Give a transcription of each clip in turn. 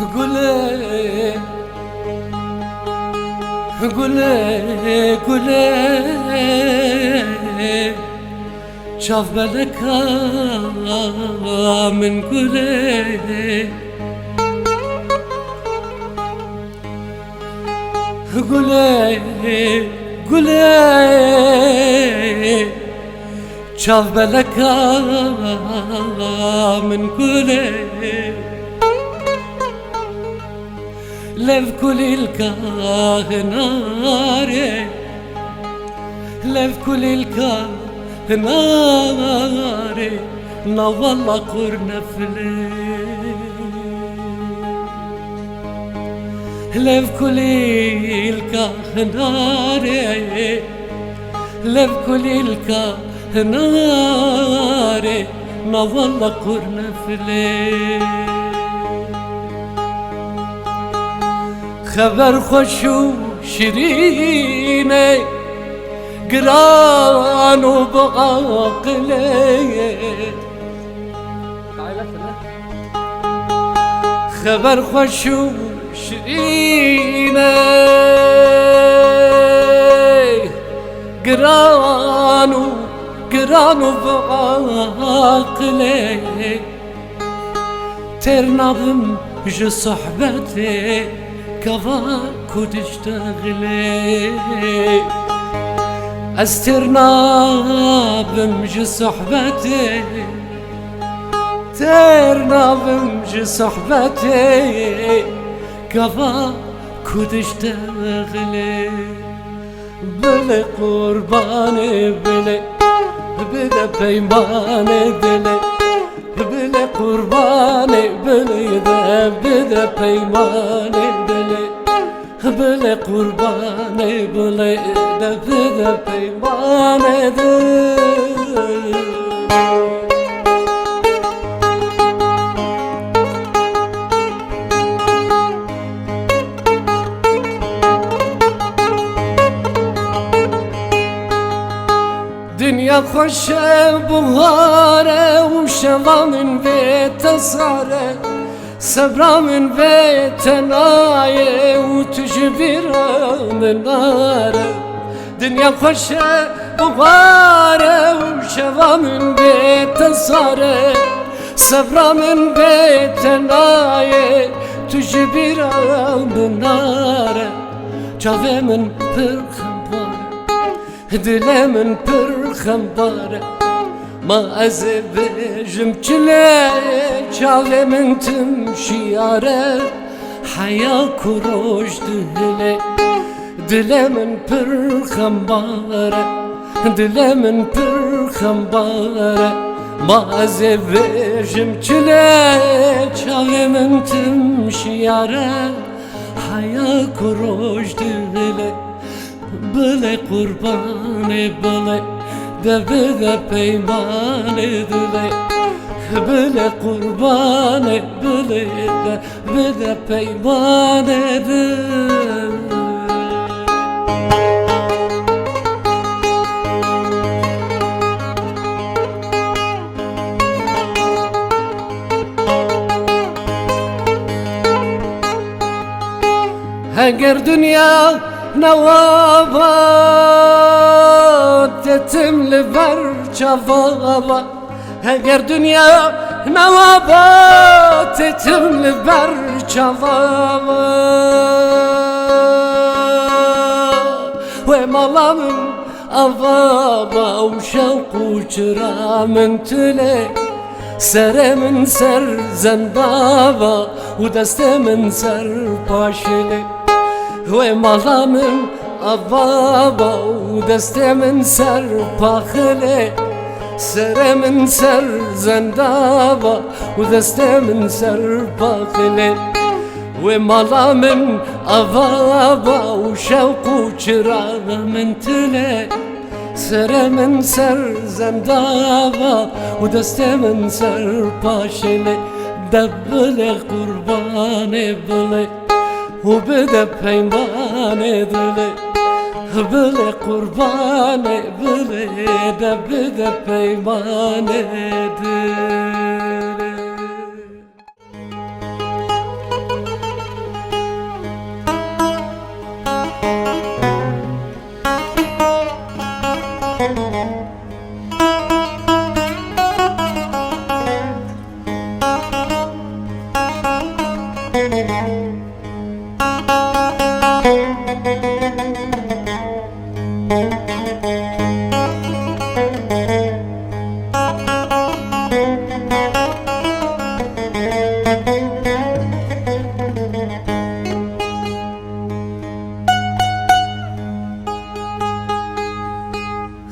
قولي قولي قولي شاف بلكا من قولي قولي قولي شاف بلكا من قولي لف كل الكهناري لف كل الكهناري والله قرنا فلي لف كل الكهناري لف كل الكهناري والله قرنا فلي خبر خوش و شیرینه گران و بعقله خبر خوش و شیرینه گران و بعقله ترنابم جو صحبته كفا كود اشتغلي استرنا بمج صحبتي ترنا بمج صحبتي كفا كود اشتغلي بلي قرباني بلي بدا بيماني دلي بلي قرباني بلي بدا بيماني بلي قرباني بلي بدا بيماني دنيا خوش بهاره وشوا من بيت صاره صبرا من بيت نايه وتجبيرا من ناره دنيا خوش بهاره وشوا من بيت صاره صبرا من بيت نايه تجبيرا من ناره جاوه من برخم دل من پر خمباره ما از بجم چله چاله من تمشیاره حیا کروش دل من پر خمباره دل من پر خمباره ما از بجم چله چاله من تمشیاره حیا کروش بلي قرباني بلي بدا بيماني دلي بلي قرباني بلي بدا بيماني دلي هاجر دنيا نوابات تتم لبر شفابا هاجر دنيا نوابات تتم لبر شفابا ومالا من أبابا وشوق وجرا من تلي سر من سر زندابا ودست من سر باشلي ومالا من أبابا ودست من سر باخلي سر من سر زندابا ودست من سر باخلي ومالا من أبابا وشوق وجراغ من تلي سر من سر زندابا ودست من سر باشلي دبل قرباني بلي وبدا بيماني دلي بلي قرباني بلي بدا بيماني دلي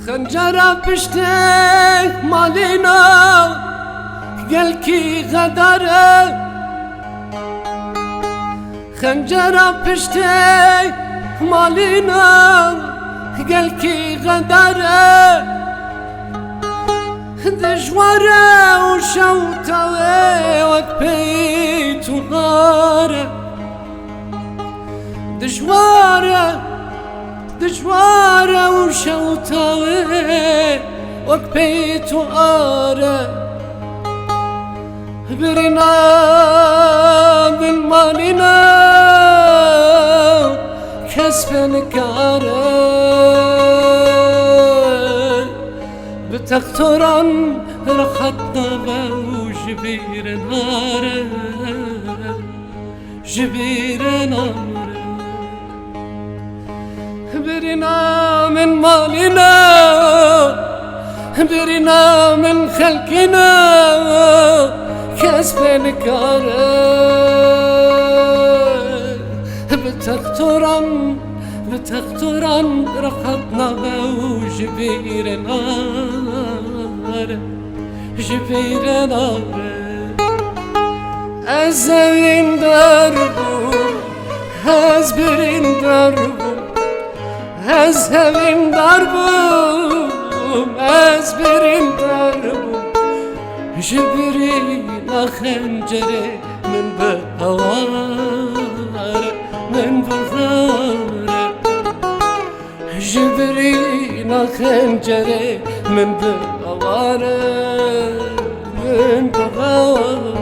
خنجرة بشتي مالينا قلكي غدره خنجرة بشتي مالينا قلكي غدره دجواره وشوته وكبيت وغاره دجواره وشوته وكبيت وغاره برنا من مالنا كسب نكاره بتقطران رخطنا وجبير ناره جبير ناره برنا من مالنا برنا من خلقنا كسب نكاره بتقطران رخطنا وجبير ناره جبير ناره أزبرين دربو أزبرين دربو أزبرين دربو أزبرين دربو جبرين خنجري من بهوار من بغار جبرين خنجري من بهوار من بغار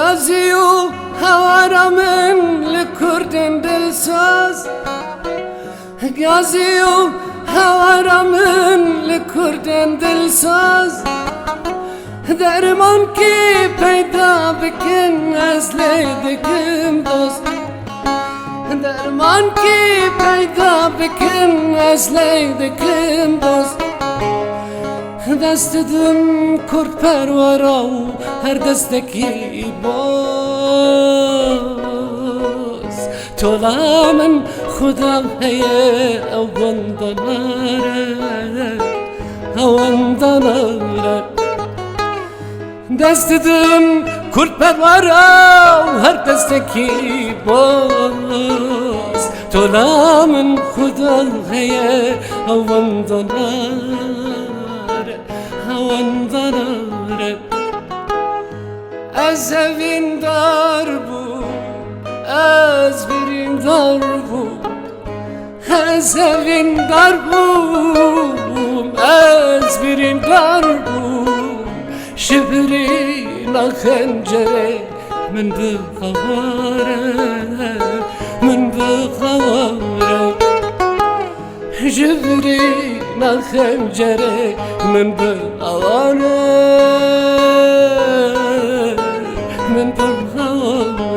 غازيو هوارا من لكردن دلساز غازيو هوارا من لكردن دلساز درمان کی پیدا بکن از لیدکم دوست درمان کی پیدا بکن از لیدکم دوست دست دم کرد پروارا و هر دستکی باز تولا من خدا هیه اوانداناره دست دم کرد پروارا و هر دستکی باز تولا من خدا هیه اوانداناره از اوین دار بو از برین دار بو از اوین دار بو از برین دار بو شبرین خنجره من بخواره جبرين خنجري من بغوانه من بغوانه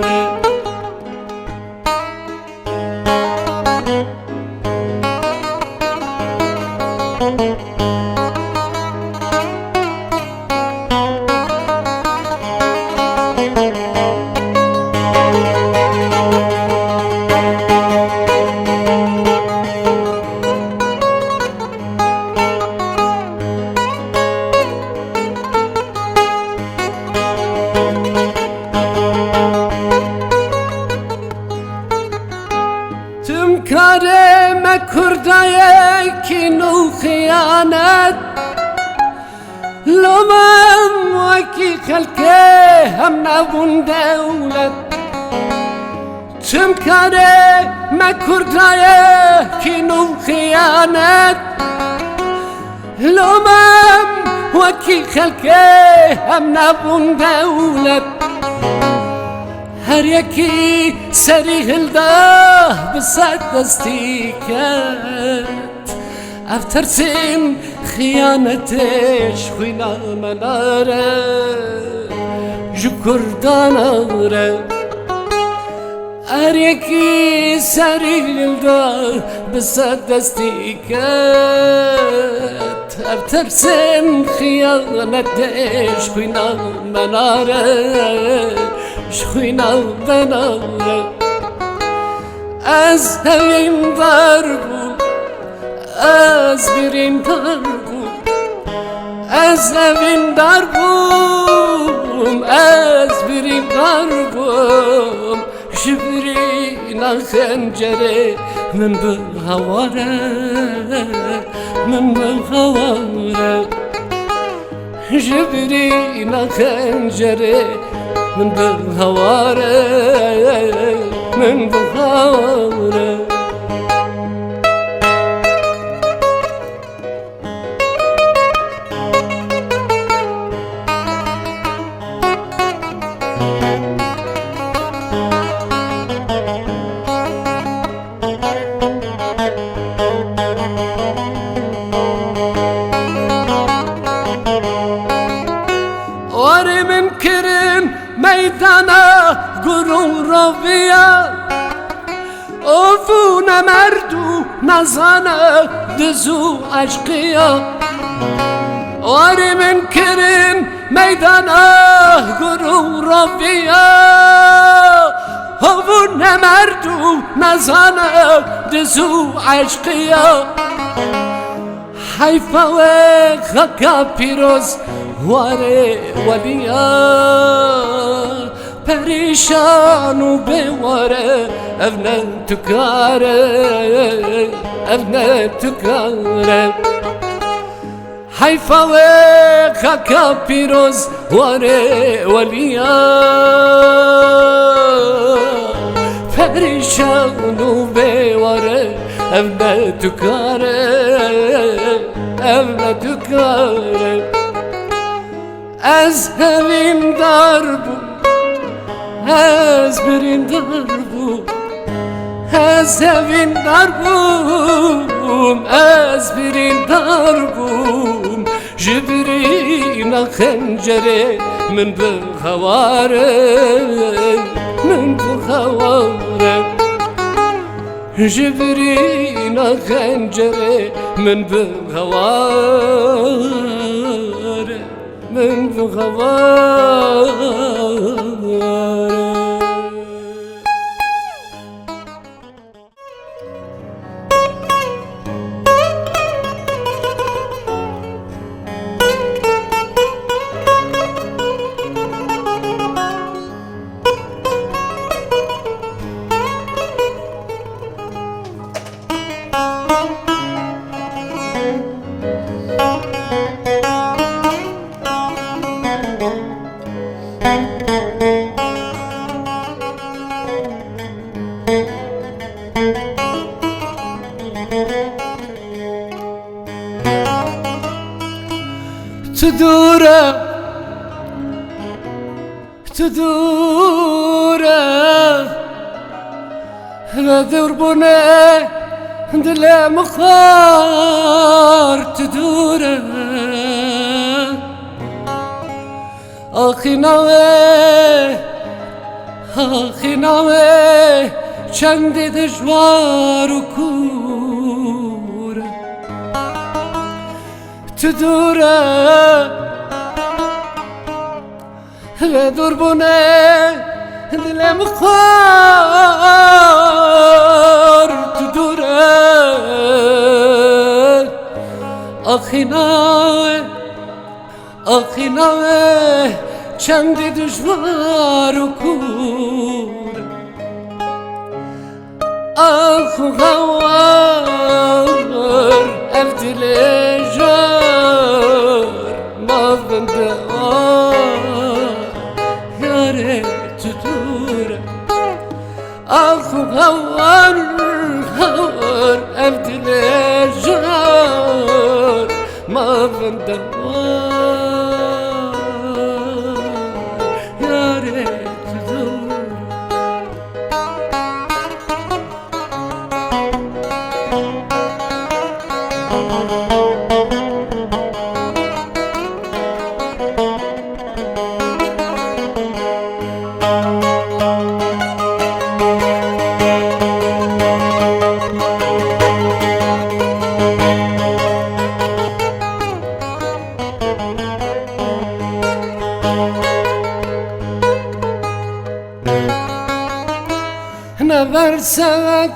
خيانات لو من وكي خلقه هم نبون دولت چمکاره مکردایه کینو خیانت لومم وکی خلقه هم نبون دولت هر یکی سری هلده بسد دستی کرد افترسیم خیانتش خوینا مناره جو کرداناره هر یکی سری هلده بسد دستی کرد افترسیم خیانتش خوینا مناره خوینا مناره از همین در بود از برین در بود از همین در بوم از برین در بوم شبرین خنجره من به هواره من به هواره جبرين خنجري من بالهوارة من بالهوارة واري من كرم ميدانا غرور بيا اوفونا مردو نزانا دزو عشقيا واري من كرم ميدانا غرور بيا اوفونا مردو نزانا دزو عشقيا حيفا وخاكا بيروز واره ولیا پریشان و بیواره افنه تو کاره افنه تو کاره حیفا و خاکا پیروز واره ولیا پریشان و بیواره افنه تو کاره افنه تو کاره از همین در بود از برین در بود از همین در بوم از برین در بوم جبرین خنجره من به خواره من به خواره جبرین خنجره من به خواره من بغواره تدوره ندور بونه دل مخار تدوره آخی نوه چند دشوار و کوره تدوره دور بونه دلم خوار تو دوره آخی نوه چند دشوار و کور آخو غوار اف دل تدور آخو هوار هوار أبدل جار ما بندوار يا ريت تدور نبرسك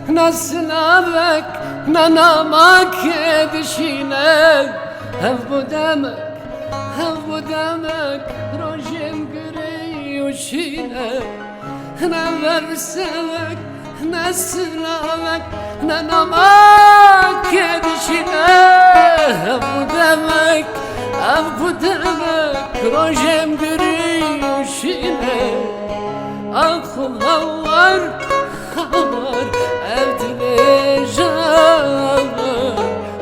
نسلامك ننامك يدشينك هفو دمك روجم قري وشينك نبرسك نسلامك ننامك يدشينك هفو دمك روجم قري وشينك آخو هوار هوار أبدل جار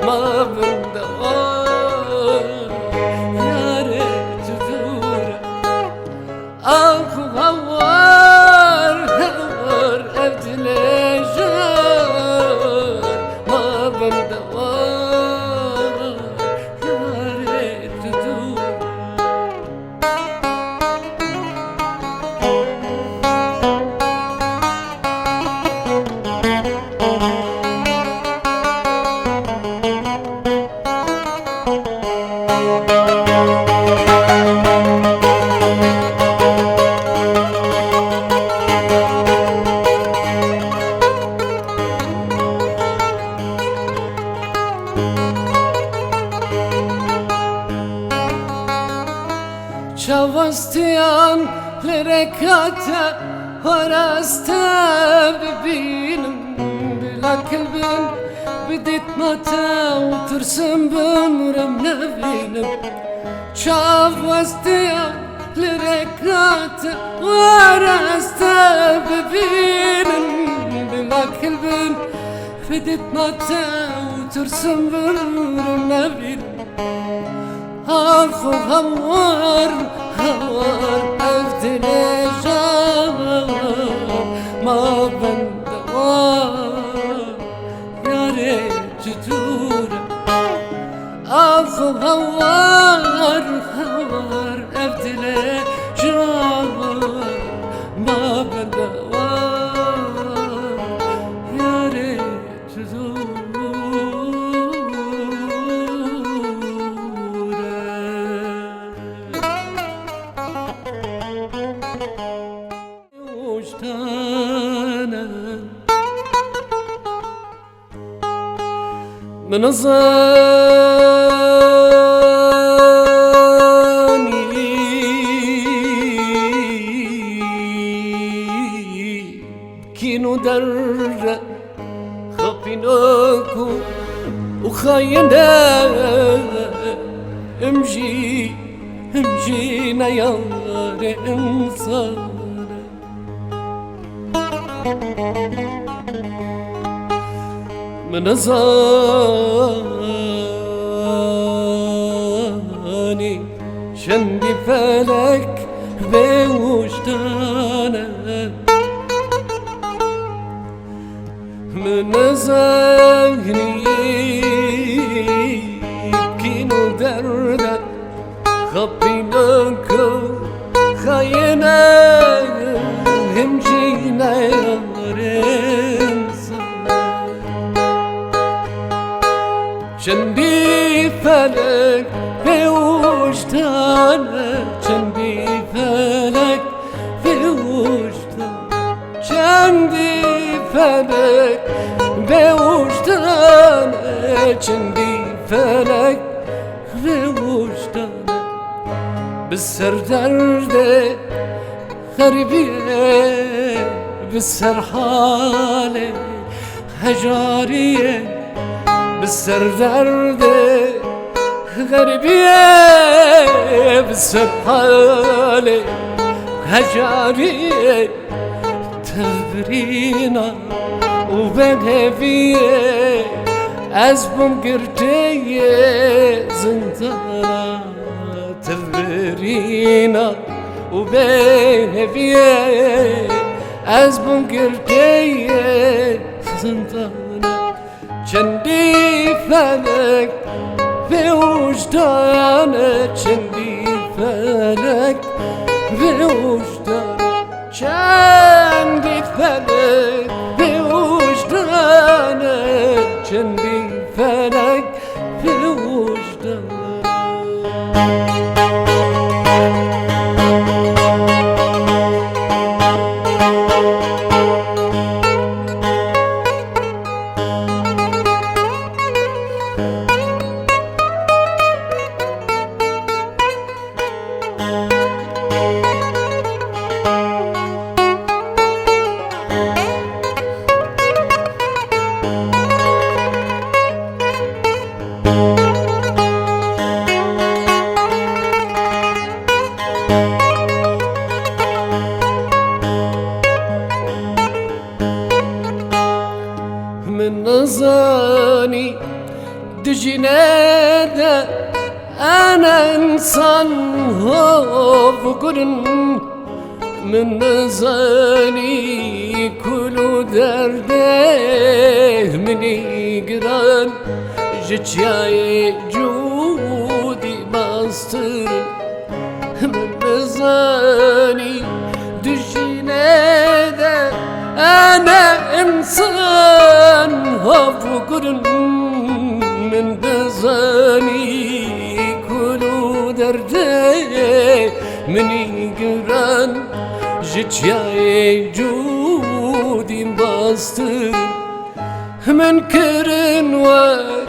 ما بندوار يا ريت تدور آخو هوار هوار أبدل جار ما بندوار يا ريت تدور شواستيان لركاتا وراستا ببينم بلا كلبن بديت ماتا وترسم بمرم نبينم شواستيان لركاتا وراستا ببينم بلا كلبن بديت ماتا وترسم بمرم نبينم آخو هوار هوار أبدل جار ما بندوار يا ريت تدور آخو هوار هوار أبدل جار ما بندوار يا ريت تدور من ظني كينو در خبيناكو وخاينا امجينا يا انسان من ظني شندي فلك بوجدانك من ظني كينو دردك خبيناك خاينا همجينا يا شندي فلك بوجدانك شندي فلك بوجدانك شندي فلك بوجدانك شندي فلك بوجدانك بالسر درده غريبية بالسر حالي هجارية بالسر دردي غريبية بالسر حالي هجاري تبرينا وبنهفيه أزبم قرتي زنزانا تبرينا وبنهفيه أزبم قرتي زنزانا جندي فلك في وجدانك جندي فلك في وجدانك جندي فلك في وجدانك جندي فلك في وجدانك من نظاني دجنادة أنا إنسان هو فقرن من نظاني كل درده مني قران جت يا جودي باستر من نظاني دجنادة أنا إنسان هفقر من دزاني كل درجة مني قران جت يا جودي باستر من كرن وك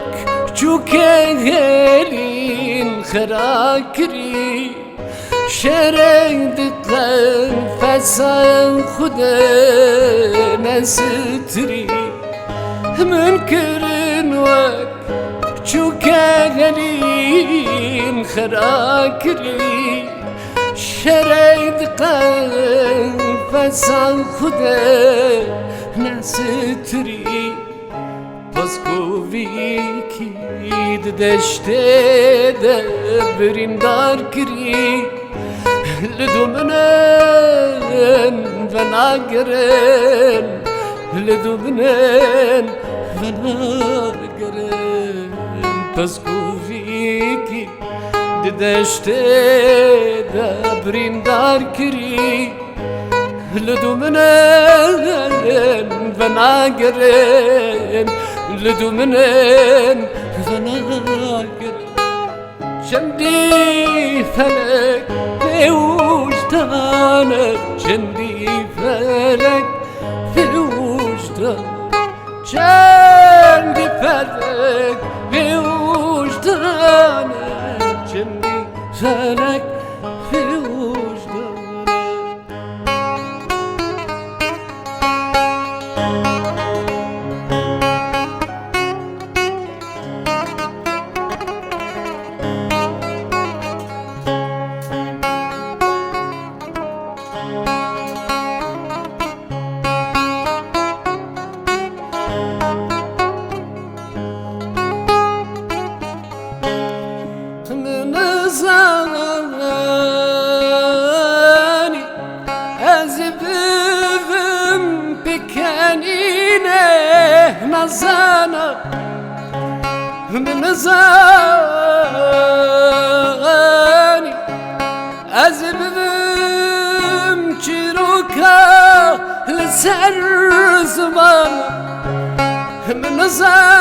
جوكيلين خراكري شريد فسان خدا نستري من كرن وك جوكيلين خراكري شريد فسان خدا نستري Paskoviki deşte de birindar kiri Lidumnen ve nagren Lidumnen ve nagren Paskoviki deşte de birindar kiri Lidumnen ve nagren لدمنن فناقر جندي فلك في وجدانك جندي فلك في وجدانك جندي فلك في وجدانك جندي فلك في وجدانك زاني أزبهم بكانينه نزانا من زاني أزبهم شروكا لسر زمان من زاني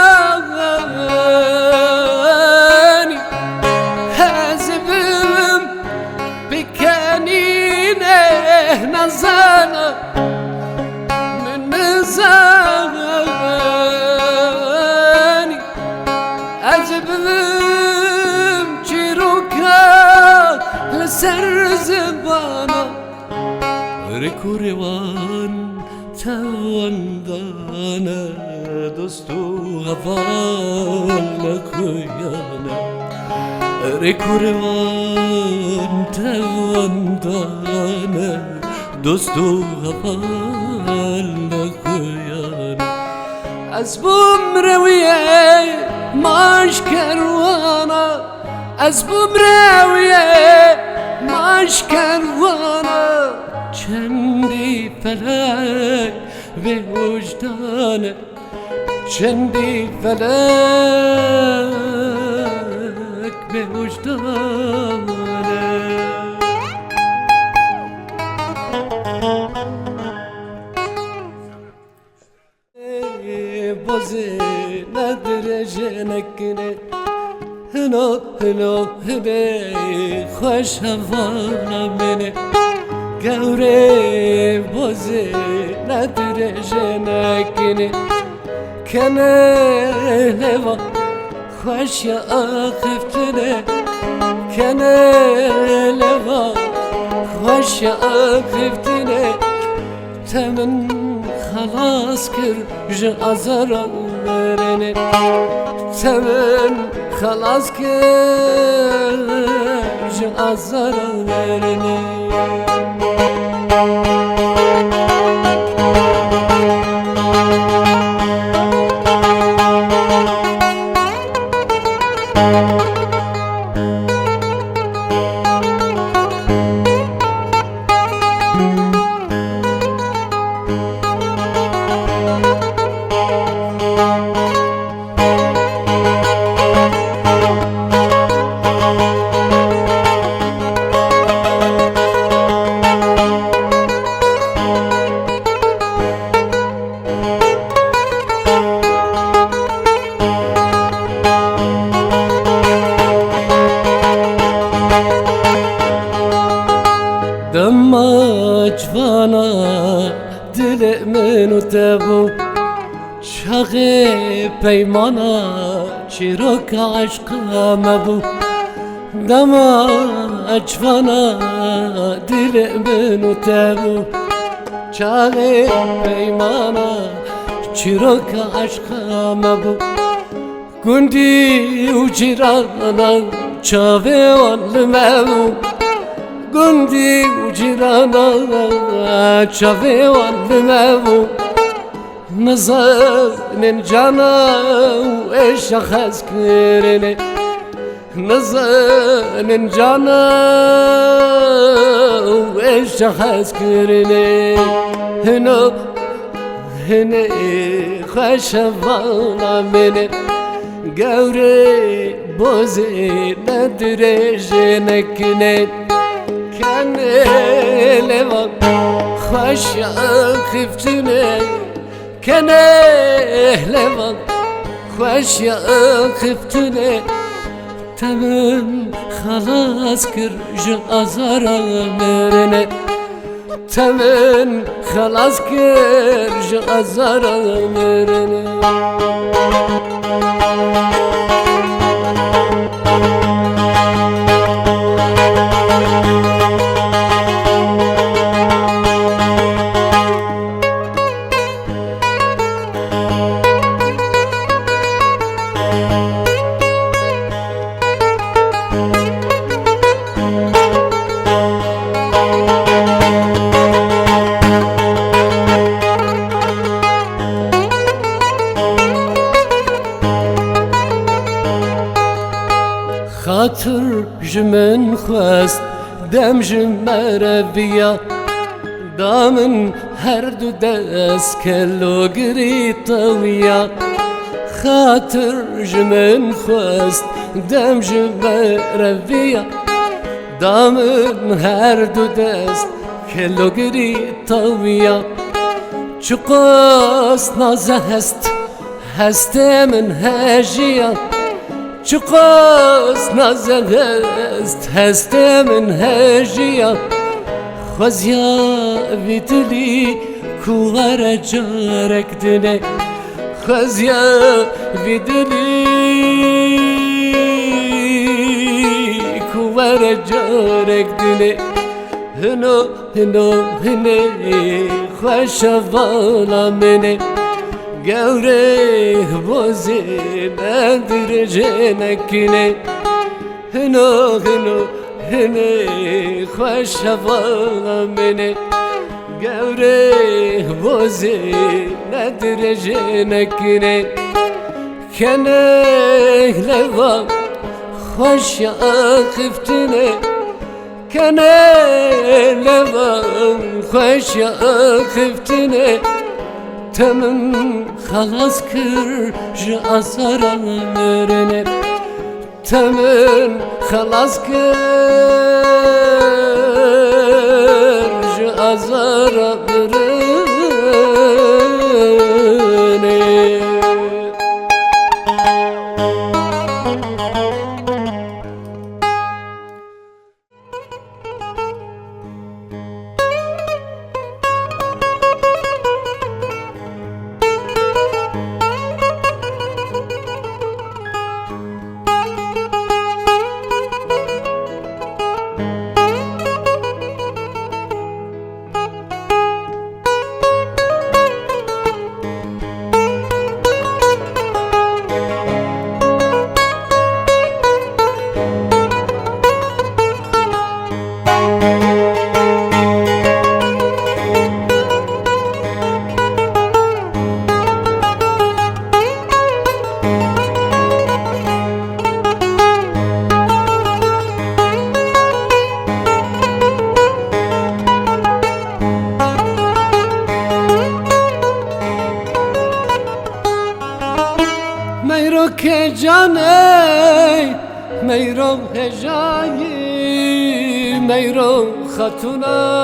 نزانا من زاني أجبهم شروكا لسر زبانا ريكو ريوان توان دانا دوستو غفال لكويانا ريكو ريوان تواندانه دوست و غفال نخیانه از بوم رویه ماش کروانه از بوم رویه ماش کروانه چندی فلک به وجدانه چندی فلک به وجدانه بازی نداره جنکنه هنو هنو هنه خوش هوانا منه گوره بازی نداره جنکنه کنه لوا خوش یا آخفتنه کنه لوا خوش یا آخفتنه تمن خلاص کر جا ازاران برنه تمن خلاص کر جا ازاران برنه دما جوانا دل منو تبو چاق پیمانا چیروک عشقا مبو دما جوانا دل منو تبو چاق پیمانا چیروک عشقا مبو گندی و جیرانا چاوه والمبو گندی و جیرانا چاوه والمبو نزانن جانا و عشق از کرنه نزانن جانا و عشق از کرنه هنو هنه خوش وانا منه گوره بازی نداره جنکنه کنه لوا خوش خفتنه کنه لوا خوش خفتنه تمام خلاص کر جا ازارا مرنه تمام خلاص کر جا ازارا مرنه خاطر جمن خواست دم جمره بیا دامن هر دو دست کلو گریتویا خاطر جمن خواست دم جمره بیا دامن هر دو دست کلو گریتویا چقاس نازه هست من هجیا چقاس نازه هست من هجیا خوزیا ویدلی کوار جارک دنه خوزیا ویدلی کوار جارک دنه هنو هنو هنه خوش والا منه گوره بازی نداره جنکنه هنو هنو هنه خوش هوا منه گوره بوزه ندرجه نکنه کنه لوا خوش آخفتنه کنه لوا خوش آخفتنه تمن خلاص کر جا آزارانه تمن خلاص کر جا آزارانه میرو که جانه میرو هجایی میرو خاتونا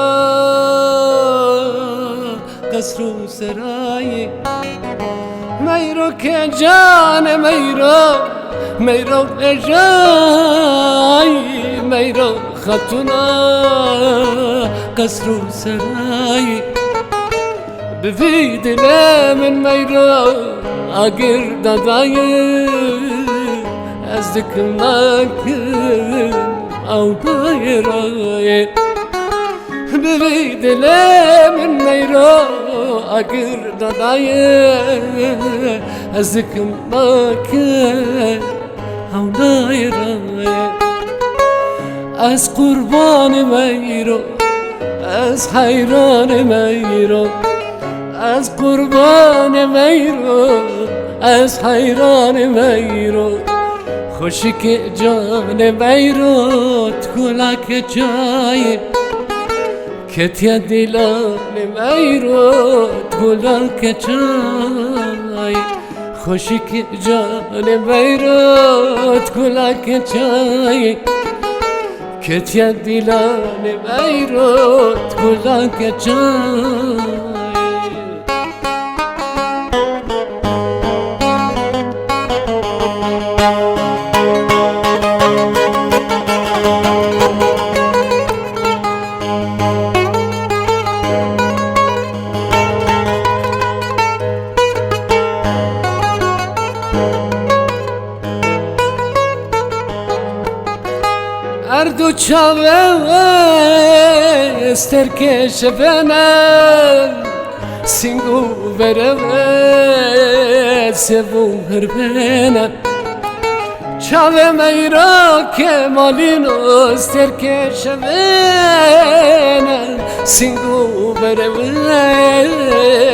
قصر و سرایی میرو که جانه میرو هجایی میرو خاتونا قصر و سرایی بفی دل من میرو اگر دادای از دکمکن او دایرای ببی دل من میرو اگر دادای از دکمکن او دایرای از قربان میرو از حیران میرو از قربان میرو از حیران میرو خوشی که جان میرو تکلک جای کتیا دلان میرو تکلک جای خوشی که جان میرو تکلک جای کتیا دلان میرو تکلک جای اردو چاوه استرکش بنن سینگو بره سبو هر بنن چاوه میرا که مالینو استرکش بنن سینگو بره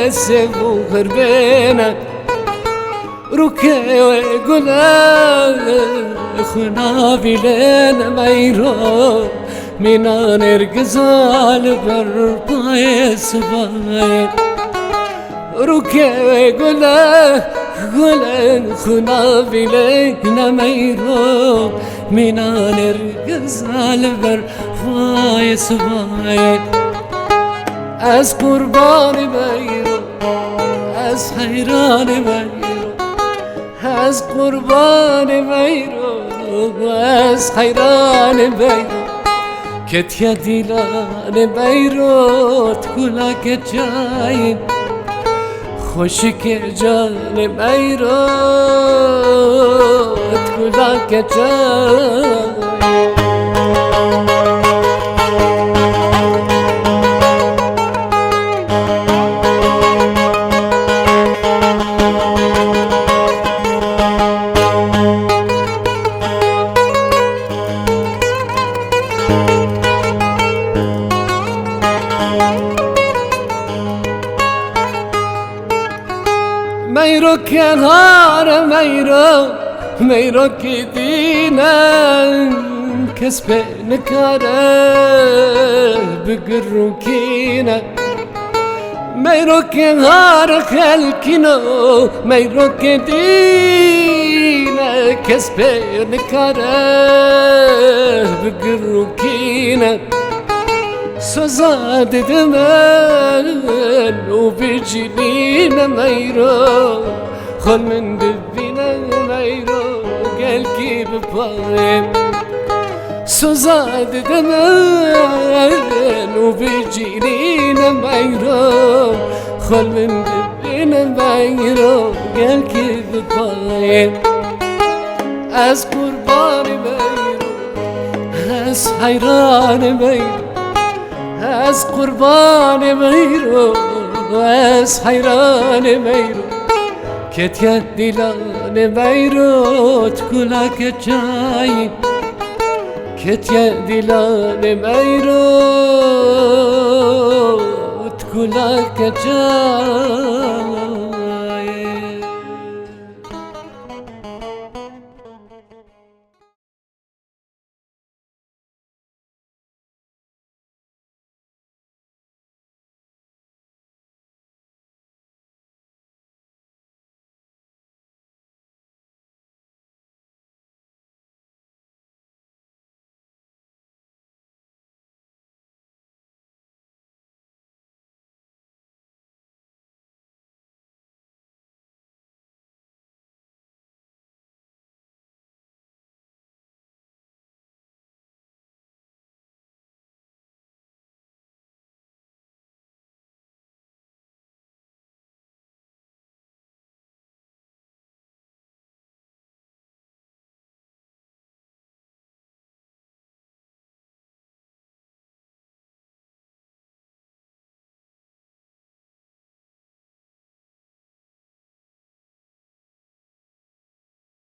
سبو هر بنن روکه گلن خنا بیلن میرو مینان ارگزال بر پای سبای روکه گلن خنا بیلن میرو مینان ارگزال بر پای سبای از قربان میرو از حیران میرو از قربان میرو از حیران میرو کتیا دیلان میرو تکلک جای خوشی که جان میرو تکلک جای میرو کنار میرو که دینم کس به نکاره بگرو کینه میرو کنار خلکینو میرو که دینه کس به نکاره بگرو کینه سزا دیدم و بجنین میرو خل من دبینه میرو گل کی بپایم سزا دیدم و بجنین میرو خل من دبینه میرو گل کی بپایم از قربان میرو از حیران میرو از قربان میرو از حیران میرو کتیا دیلان میرو تکولا کچای کتیا دیلان میرو تکولا کچای